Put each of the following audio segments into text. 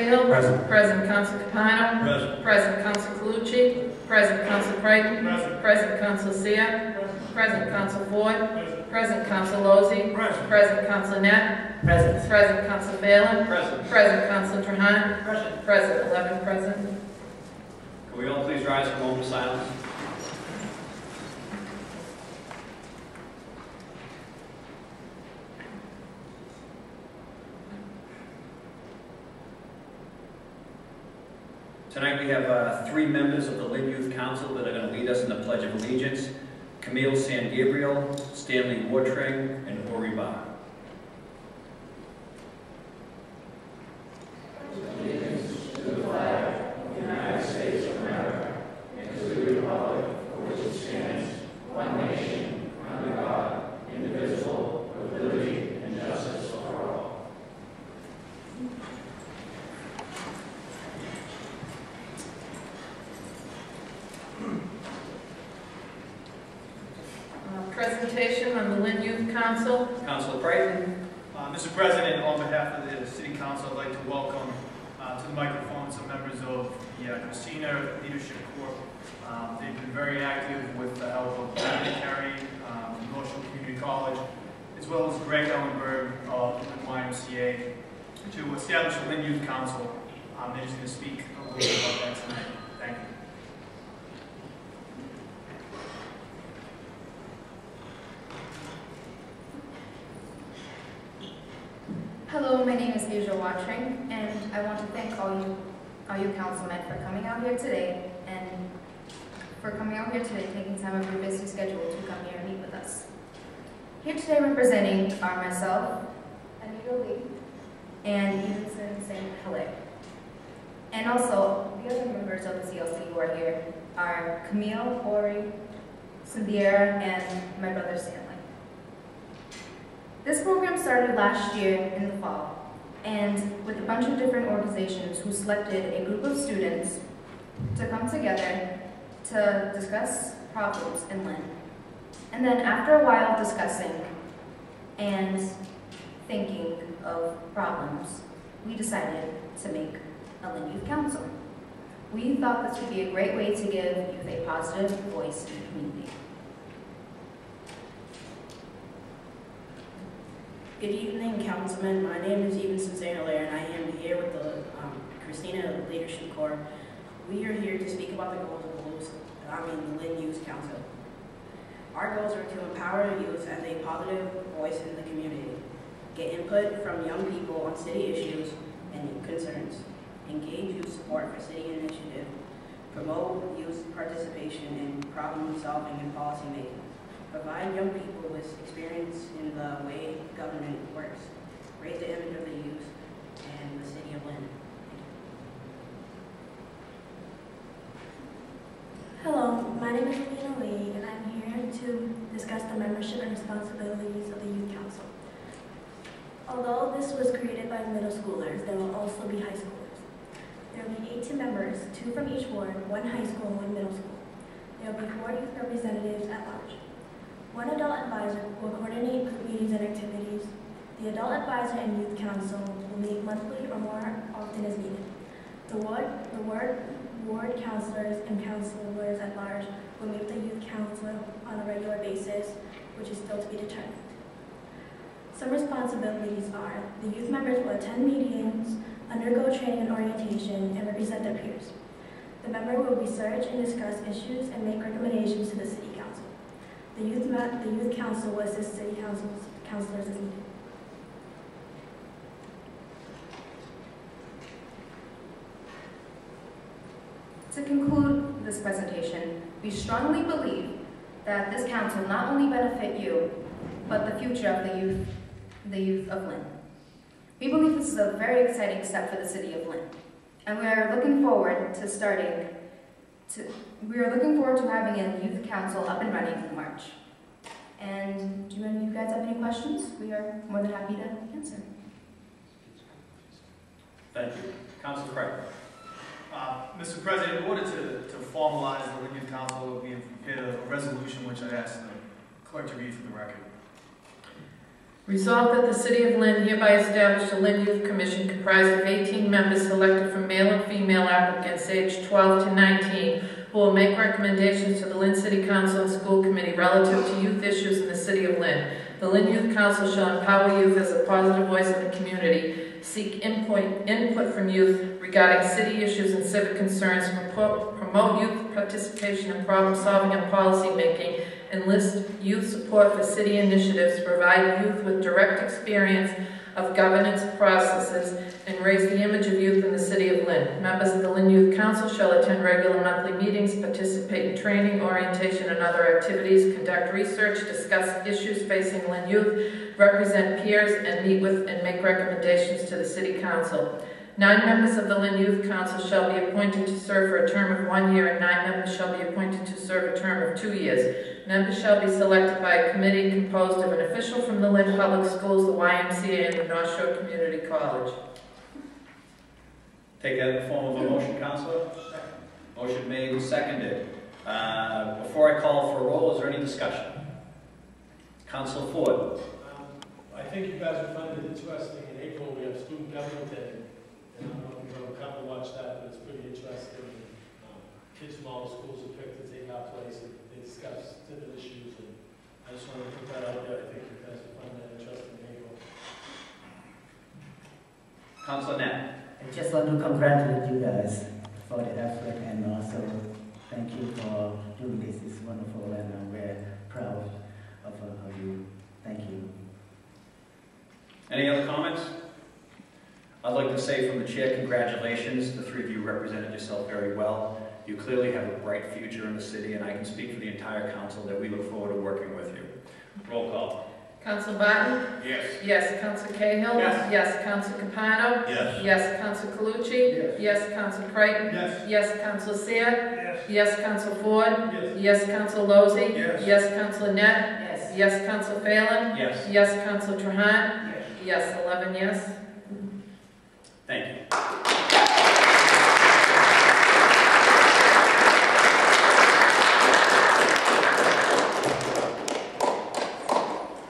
Cahill. Present. Present Council Capano. Present. Present Council Calucci. Present Council Creighton. Present. Present Council Seer. Present Council Ford. Present. Present Council Lozey. Present. Present Council Net. Present. Present Council Phelan. Present. Present Council Trahan. Present. Present 11 present. Can we all please rise for a moment of silence? Tonight we have 3 members of the Lynn Youth Council that are going to lead us in the Pledge of Allegiance: Camille San Gabriel, Stanley Wartring, and Ori Barr. Presentation on the Lynn Youth Council. Councilor Creighton. Mr. President, on behalf of the City Council, I'd like to welcome to the microphone some members of the Christina Leadership Corps. They've been very active with the help of David Carey, North Shore Community College, as well as Greg Ellenberg of the YMCA, to establish the Lynn Youth Council. They're just going to speak a little bit about that tonight. Thank you. Hello, my name is Asia Watring, and I want to thank all you councilmen for coming out here today, taking time out of your busy schedule to come here and meet with us. Here today representing are myself, Anita Lee, and Evenson St. Hilaire. And also, the other members of the CLC who are here are Camille, Ori, Cynthia, and my brother Stanley. This program started last year in the fall, and with a bunch of different organizations who selected a group of students to come together to discuss problems in Lynn. And then after a while discussing and thinking of problems, we decided to make a Lynn Youth Council. We thought this would be a great way to give youth a positive voice in the community. Good evening, Councilman. My name is Evenson St. Hilaire, and I am here with the Christina Leadership Corps. We are here to speak about the goals of the Lynn Youth Council. Our goals are to empower youth as a positive voice in the community, get input from young people on city issues and concerns, engage youth support for city initiative, promote youth participation in problem solving and policy making, provide young people with experience in the way government works, raise the image of the youth and the city of Lynn. Hello, my name is Alina Lee, and I'm here to discuss the membership and responsibilities of the Youth Council. Although this was created by middle schoolers, there will also be high schoolers. There will be 18 members, 2 from each ward, 1 high school and 1 middle school. There will be 4 youth representatives at large. 1 adult advisor will coordinate meetings and activities. The adult advisor and youth council will meet monthly or more often as needed. The ward counselors and counselors at large will meet the youth council on a regular basis, which is still to be determined. Some responsibilities are: the youth members will attend meetings, undergo training and orientation, and represent their peers. The member will research and discuss issues and make recommendations to the city council. The youth council will assist city councilors as needed. To conclude this presentation, we strongly believe that this council not only benefit you, but the future of the youth of Lynn. We believe this is a very exciting step for the city of Lynn, and we are looking forward to having a youth council up and running in March. And do any of you guys have any questions? We are more than happy to answer. Thank you. Councilor Creighton. Mr. President, in order to formalize the Lynn Youth Council, we have prepared a resolution which I asked the clerk to read for the record. Resolved that the City of Lynn hereby establish a Lynn Youth Commission comprised of 18 members selected from male and female applicants aged 12 to 19 who will make recommendations to the Lynn City Council and School Committee relative to youth issues in the City of Lynn. The Lynn Youth Council shall empower youth as a positive voice in the community, seek input from youth regarding city issues and civic concerns, promote youth participation in problem solving and policy making, enlist youth support for city initiatives, provide youth with direct experience of governance processes, and raise the image of youth in the City of Lynn. Members of the Lynn Youth Council shall attend regular monthly meetings, participate in training, orientation, and other activities, conduct research, discuss issues facing Lynn youth, represent peers, and meet with and make recommendations to the City Council. 9 members of the Lynn Youth Council shall be appointed to serve for a term of 1 year, and 9 members shall be appointed to serve a term of 2 years. Members shall be selected by a committee composed of an official from the Lynn Public Schools, the YMCA, and the North Shore Community College. Take that in the form of a motion, Counselor. Motion made and seconded. Before I call for a roll, is there any discussion? Counselor Ford. I think you guys will find it interesting. In April, we have Student Government Day. And I don't know if you're going to come and watch that, but it's pretty interesting. Kids from all the schools are picked to take our place, and they discuss different issues. And I just want to put that out there. I think you guys will find that interesting in April. Counselor Knapp. I just want to congratulate you guys for the effort, and also thank you for doing this. It's wonderful, and I'm very proud of you. Thank you. Any other comments? I'd like to say from the chair, congratulations. The 3 of you represented yourself very well. You clearly have a bright future in the city, and I can speak for the entire council that we look forward to working with you. Roll call. Council Barton? Yes. Yes. Council Cahill? Yes. Yes. Council Capano? Yes. Yes. Council Calucci? Yes. Yes. Council Creighton? Yes. Yes. Council Seer? Yes. Yes. Council Ford? Yes. Yes. Council Lozey? Yes. Yes. Council Net? Yes. Yes. Council Phelan? Yes. Yes. Council Trahan? Yes. Yes. 11 yes. Thank you.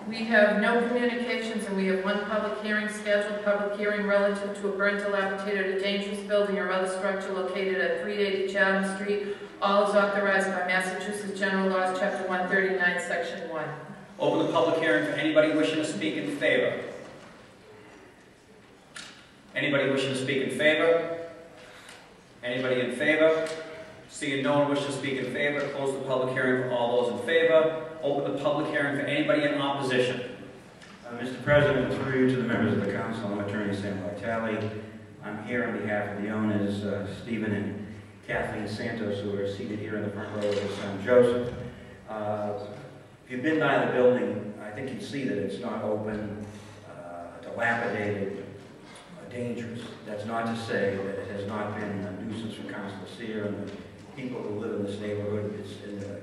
We have no communications, and we have 1 public hearing scheduled. Public hearing relative to a burnt dilapidated or dangerous building or other structure located at 380 Chatham Street. All is authorized by Massachusetts General Laws, Chapter 139, Section 1. Open the public hearing for anybody wishing to speak in favor. Anybody wishing to speak in favor? Anybody in favor? Seeing no one wish to speak in favor, close the public hearing for all those in favor. Open the public hearing for anybody in opposition. Mr. President, through you to the members of the council, I'm Attorney Sam Vitale. I'm here on behalf of the owners, Stephen and Kathleen Santos, who are seated here in the front row with their son Joseph. If you've been by the building, I think you see that it's not open, dilapidated, dangerous. That's not to say that it has not been a nuisance for Councilor Seer and the people who live in this neighborhood. It's in the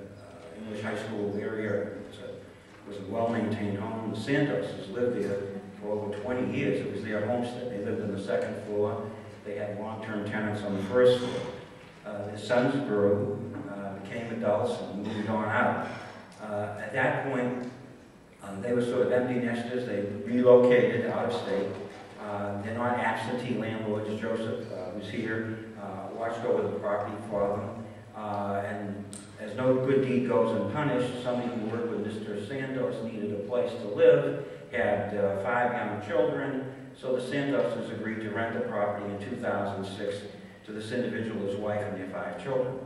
English high school area. It was a well-maintained home. The Santoses lived there for over 20 years. It was their homestead. They lived on the 2nd floor. They had long-term tenants on the 1st floor. Their sons grew, became adults, and moved on out. At that point, they were sort of empty nesters. They relocated out of state. They're not absentee landlords. Joseph was here, watched over the property for them. And as no good deed goes unpunished, somebody who worked with Mr. Santos needed a place to live, had 5 young children, so the Santoses agreed to rent the property in 2006 to this individual, his wife, and their 5 children.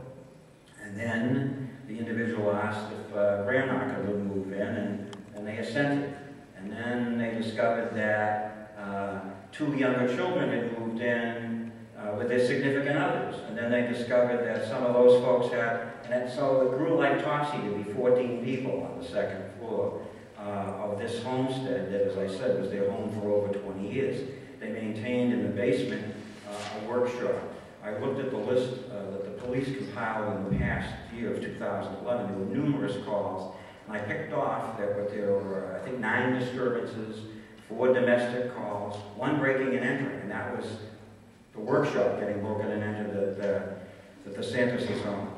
And then the individual asked if grandma could move in, and they assented. And then they discovered that 2 younger children had moved in with their significant others. And then they discovered that some of those folks had, and so it grew like topsy to be 14 people on the 2nd floor of this homestead that, as I said, was their home for over 20 years. They maintained in the basement a workshop. I looked at the list that the police compiled in the past year of 2011. There were numerous calls, and I picked off that there were, I think, 9 disturbances, 4 domestic calls, 1 breaking and entering, and that was the workshop getting broken and entered that the Santoses own.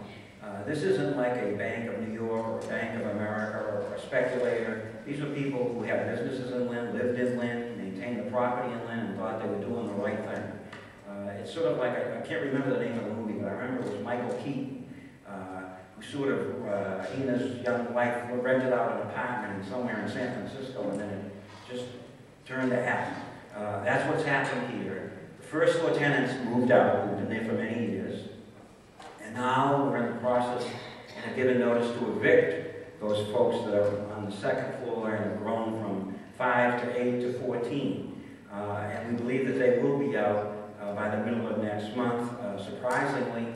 This isn't like a Bank of New York or a Bank of America or a speculator. These were people who had businesses in Lynn, lived in Lynn, maintained the property in Lynn, and thought they were doing the right thing. It's sort of like, I can't remember the name of the movie, but I remember it was Michael Keaton, who sort of, he and his young wife rented out an apartment somewhere in San Francisco, and then it just turned to heaven. That's what's happened here. The first floor tenants moved out, who've been there for many years, and now we're in the process and have given notice to evict those folks that are on the second floor and have grown from 5 to 8 to 14. And we believe that they will be out by the middle of next month. Surprisingly,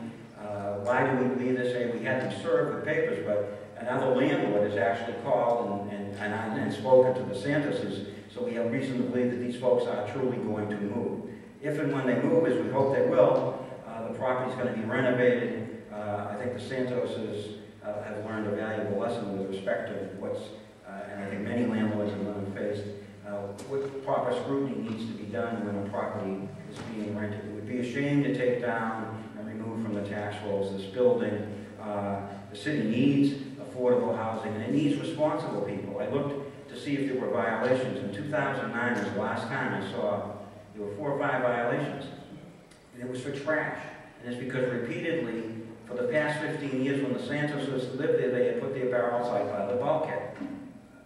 why do we believe this? We had them served with papers, but another landlord has actually called and spoken to the Santoses, so we have reason to believe that these folks are truly going to move. If and when they move, as we hope they will, the property is going to be renovated. I think the Santoses have learned a valuable lesson with respect to what's, and I think many landlords have learned faced, what proper scrutiny needs to be done when a property is being rented. It would be a shame to take down and remove from the tax rolls this building. The city needs affordable housing, and it needs responsible people. I looked to see if there were violations. In 2009 was the last time I saw there were 4 or 5 violations, and it was for trash. And it's because repeatedly, for the past 15 years, when the Santoses lived there, they had put their barrels out by the bulkhead.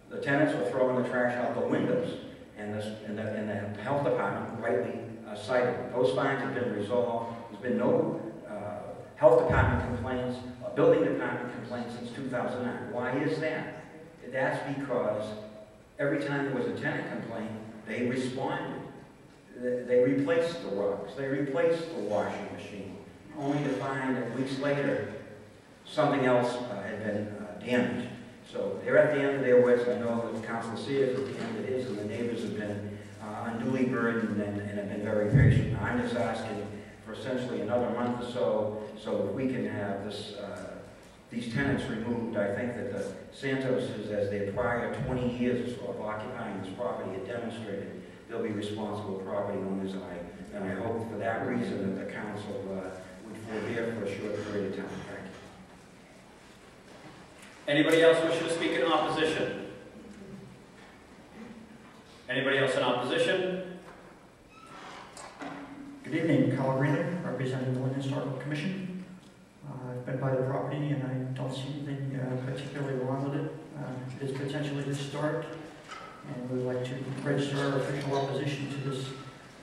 The tenants were throwing the trash out the windows, and the health department rightly cited it. Those fines have been resolved. There's been no health department complaints or building department complaints since 2009. Why is that? That's because every time there was a tenant complaint, they responded. They replaced the rugs. They replaced the washing machine, only to find that weeks later something else had been damaged. So they're at the end of their wits. I know that Council Sears at the end of his, and the neighbors have been unduly burdened and have been very patient. I'm just asking for essentially another month or so, so that we can have this, these tenants removed. I think that the Santoses, as their prior 20 years of occupying this property, had demonstrated they'll be responsible property owners, and I hope for that reason that the council would forbear for a short period of time. Thank you. Anybody else wishing to speak in opposition? Anybody else in opposition? Good evening, Kyle Greener, representing the Lynn Historical Commission. I've been by the property and I don't see anything particularly wrong with it. It is potentially historic, and we would like to register our official opposition to this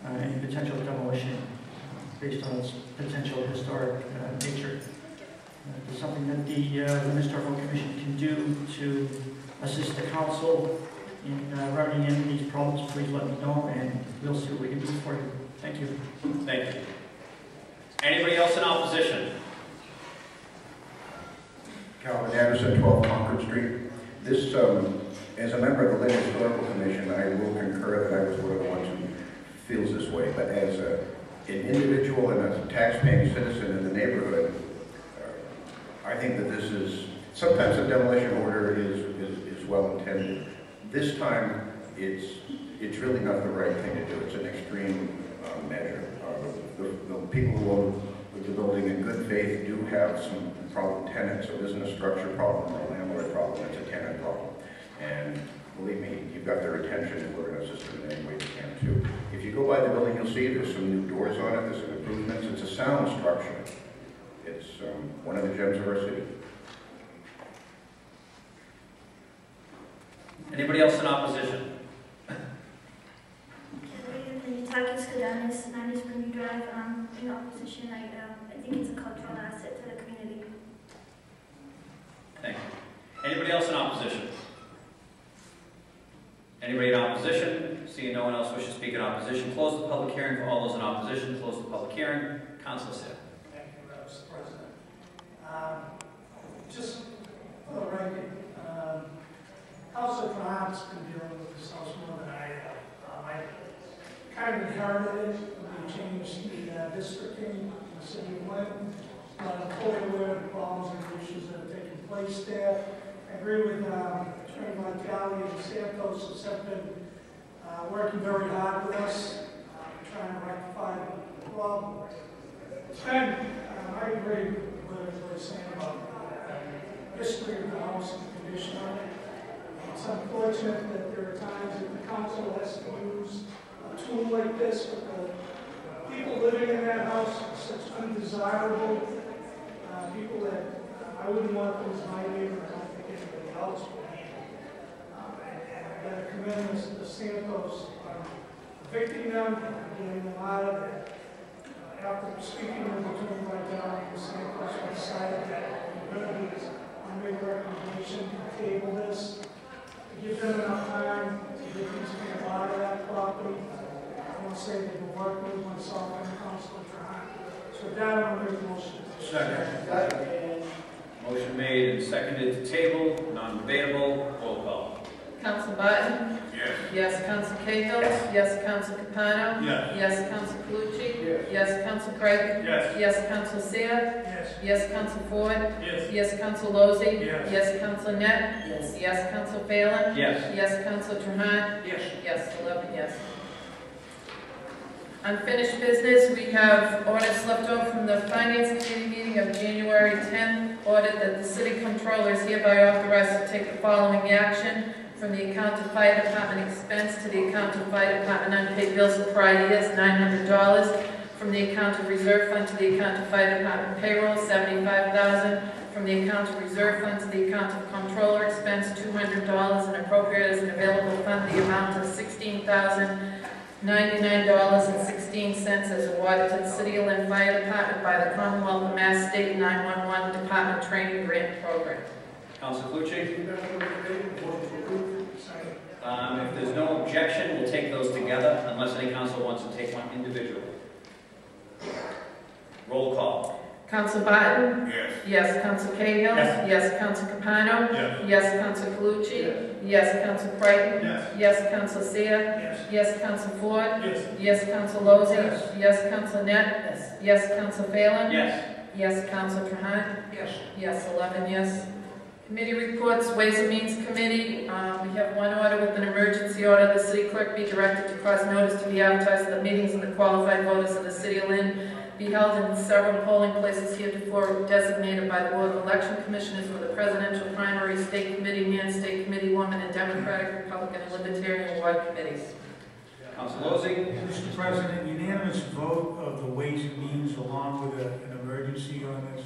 any potential demolition based on its potential historic nature. It's something that the Historical Commission can do to assist the council in remedying any of these problems. Please let me know, and we'll see what we can do for you. Thank you. Thank you. Anybody else in opposition? Calvin Anderson, 12 Concord Street. This, as a member of the Lynn Historical Commission, I will concur that I was one of the ones who feels this way. But as an individual and as a tax-paying citizen in the neighborhood, I think that this is, sometimes a demolition order is well intended. This time, it's really not the right thing to do. It's an extreme measure. The people who own the building in good faith do have some problem tenants, so it isn't a structure problem or a landlord problem, it's a tenant problem. And believe me, you've got their attention, and we're going to assist them in any way we can too. If you go by the building, you'll see there's some new doors on it, there's some improvements. It's a sound structure. It's one of the gems of our city. Anybody else in opposition? Takis Kadanis, 90 Spring Drive. In opposition, I think it's a cultural asset to the community. Thank you. Anybody else in opposition? Anybody in opposition? Seeing no one else wish to speak in opposition, close the public hearing. For all those in opposition, close the public hearing. Councilor Sears. Thank you, Mr. President. Just for the record, Councilor Grant's been dealing with this house more than I have. I kind of inherited it when we changed the districting in the city of Lynn. I'm fully aware of the problems and issues that have taken place there. I agree with Attorney Vitale and Santos, who have been working very hard with us, trying to rectify the problem. It's been, I agree with what he's saying about the history of the house and the condition of it. It's unfortunate that there are times that the council has to use a tool like this, but the people living in that house are such undesirable people that I wouldn't want them as my neighbor. I don't think anybody else would either. And I got to commend the Santos on evicting them and getting them out of there. After speaking with the Attorney General, the Santos decided that we're going to do this. I make a recommendation to table this, to give them enough time to get these people out of that property. I want to say they've been working with myself and the council to try. So with that, I'm going to make a motion. Second. Motion made and seconded to table, non-debatable, roll call. Council Barton? Yes. Yes. Council Cahill? Yes. Council Capano? Yes. Yes. Council Calucci? Yes. Yes. Council Creighton? Yes. Yes. Council Seer? Yes. Yes. Council Ford? Yes. Yes. Council Lozey? Yes. Yes. Council Net? Yes. Yes. Council Phelan? Yes. Yes. Council Trahan? Yes. Yes. 11 yes. Unfinished business, we have orders left over from the Finance Committee meeting of January 10th. Ordered that the City Controller is hereby authorized to take the following action: from the account of Fire Department expense to the account of Fire Department unpaid bills of prior years, $900. From the account of Reserve Fund to the account of Fire Department payroll, $75,000. From the account of Reserve Fund to the account of Controller expense, $200. And appropriate as an available fund the amount of $16,099.16 as awarded to the City of Lynn Fire Department by the Commonwealth of Mass State 911 Department Training Grant Program. Council Calucci? If there's no objection, we'll take those together, unless any council wants to take one individually. Roll call. Council Barton? Yes. Yes. Council Cahill? Yes. Yes. Council Capano? Yes. Yes. Council Calucci? Yes. Council Creighton? Yes. Yes. Council Seer? Yes. Yes. Council Ford? Yes. Yes. Council Lozey? Yes. Yes. Council Net? Yes. Yes. Council Phelan? Yes. Yes. Council Trahan? Yes. Yes. 11 yes. Committee reports, Ways and Means Committee. We have one order with an emergency order. The city clerk be directed to cause notice to be advertised at the meetings of the qualified voters of the City of Lynn be held in several polling places heretofore designated by the Board of Election Commissioners for the presidential primary, state committee man, state committee woman, and Democratic, Republican, and Libertarian ward committees. Council Lozey? Mr. President, unanimous vote of the Ways and Means along with an emergency on this.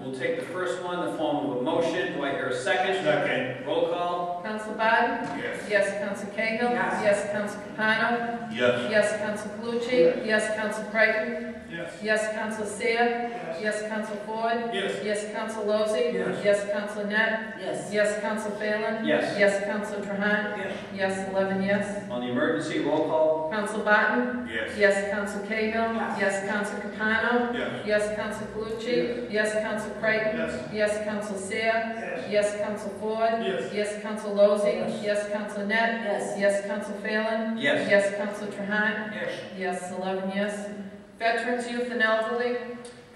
We'll take the first one, the form of a motion. Do I hear a second? Second. Roll call. Council Barton? Yes. Yes. Council Cahill? Yes. Yes. Council Capano? Yes. Yes. Council Calucci? Yes. Council Creighton? Yes. Yes. Council Seer? Yes. Council Ford? Yes. Yes. Council Lozey? Yes. Yes. Council Net? Yes. Yes. Council Phelan? Yes. Yes. Council Trahan? Yes. Yes. 11 yes. On the emergency, roll call. Council Barton? Yes. Yes. Council Cahill? Yes. Council Capano? Yes. Yes. Council Calucci? Yes. Council Creighton? Yes. Yes. Council Seer? Yes. Yes. Council Ford? Yes. Yes. Council Lozey? Yes. Council Net? Yes. Yes. Council Phelan? Yes. Yes. Council Trahan? Yes. Yes. 11 yes. Veterans, Youth, and Elderly?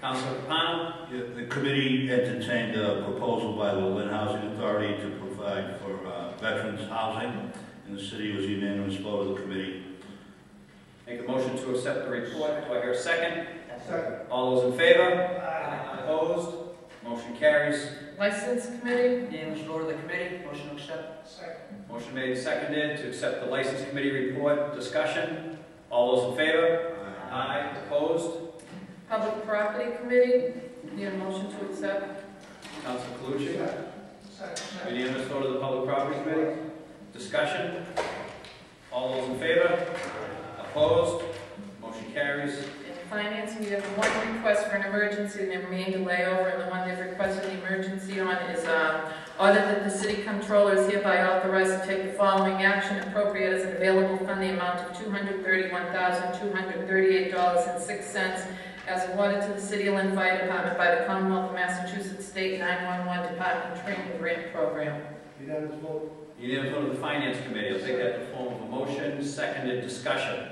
Council Capano? The committee entertained a proposal by the Lynn Housing Authority to provide for veterans housing, and the city was unanimous vote of the committee. Make a motion to accept the report. Do I hear a second? Second. All those in favor? Aye. Opposed? Motion carries. License Committee? Unanimous vote of the committee. Motion to accept. Second. Motion made and seconded to accept the License Committee report. Discussion. All those in favor? Aye. Opposed? Public Property Committee? Need a motion to accept? Council Calucci? Second. Unanimous vote of the Public Property Committee. Discussion. All those in favor? Opposed? Motion carries. In Finance, we have one request for an emergency and the remainder layover, and the one they've requested the emergency on is order that the City Controller is hereby authorized to take the following action: appropriate as an available fund the amount of $231,238.06 as awarded to the City of Lynn Fire Department by the Commonwealth of Massachusetts State 911 Department Training Grant Program. Unanimous vote. Unanimous vote of the Finance Committee. I'll take that in the form of a motion. Seconded. Discussion.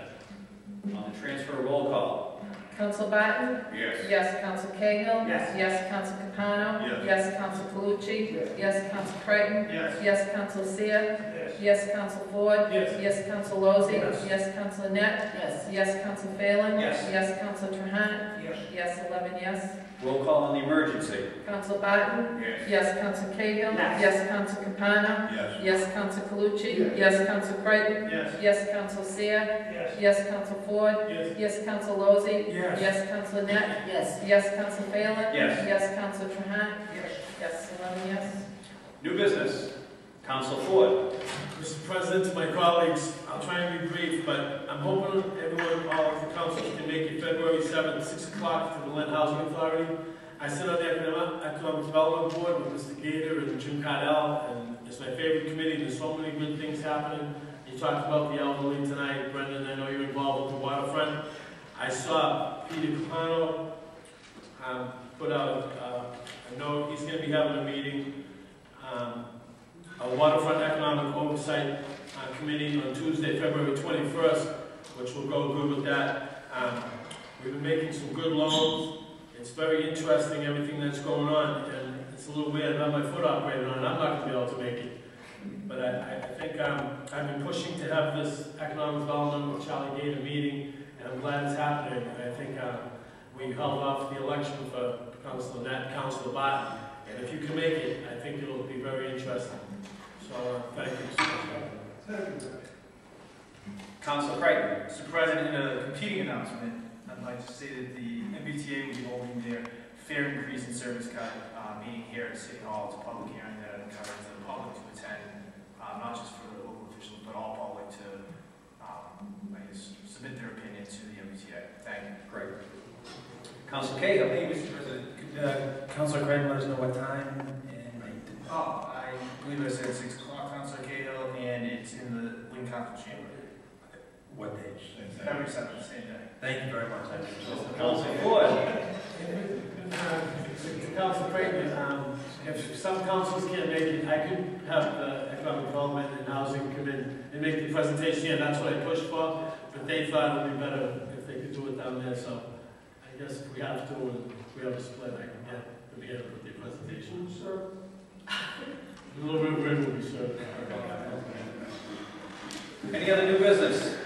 On the transfer, roll call. Council Barton? Yes. Yes. Council Cahill? Yes. Yes. Council Capano? Yes. Yes. Council Calucci? Yes. Yes. Council Creighton? Yes. Yes. Council Seer? Yes, Counsel Ford. Yes. Yes, Counsel Lozey. Yes. Yes, Counsel Net. Yes. Yes, Counsel Phelan. Yes. Yes, Counsel Trahan. Yes. Yes, 11 yes. Roll call on the emergency. Counsel Barton. Yes. Yes, Counsel Cahill. Yes. Yes, Counsel Capano. Yes. Yes, Counsel Calucci. Yes, Counsel Creighton. Yes. Yes, Counsel Seer. Yes. Yes, Counsel Ford. Yes. Yes, Counsel Lozey. Yes. Yes, Counsel Net. Yes. Yes, Counsel Phelan. Yes. Yes, Counsel Trahan. Yes. Yes, 11 yes. New business. Counsel Ford. Mr. President, my colleagues, I'll try and be brief, but I'm hoping everyone, all of the councils can make it February 7th, 6 o'clock to the Lynn Housing Authority. I sit on the Economic Development Board with Mr. Gator and Jim Cardell, and it's my favorite committee. There's so many good things happening. You talked about the elderly tonight. Brendan, I know you're involved with the waterfront. I saw Peter Capano put out a note. He's going to be having a meeting, a waterfront economic oversight committee on Tuesday, February 21st, which will go good with that. We've been making some good loans. It's very interesting, everything that's going on, and it's a little weird. I have my foot operated on, and I'm not going to be able to make it. But I think I've been pushing to have this economic development with Charlie Gator meeting, and I'm glad it's happening. I think we held off the election for Councilor Net, Councilor Barton, and if you can make it, I think it'll be very interesting. So thank you. Counsel Creighton. Mr. President, in a competing announcement, I'd like to say that the MBTA will be holding their fare increase in service cut meeting here at City Hall. It's a public hearing that encourages the public to attend, not just for the local officials, but all public to, I guess, submit their opinion to the MBTA. Thank you. Great. Counsel Cahill. Hey, Mr. President, could Councilor Creighton let us know what time? I believe I said 6 o'clock, Councilor Cahill, and it's in the Lynn Council Chamber. What date? February 7th, same day. Thank you very much. Counsel Ford. Council Creighton, if some councils can't make it, I could have the economic development and housing come in and make the presentation here. That's what I pushed for, but they thought it would be better if they could do it down there. So I guess if we have to, and if we have a split, I can get them here to put their presentation. Sir. A little bit of room will be served. Any other new business?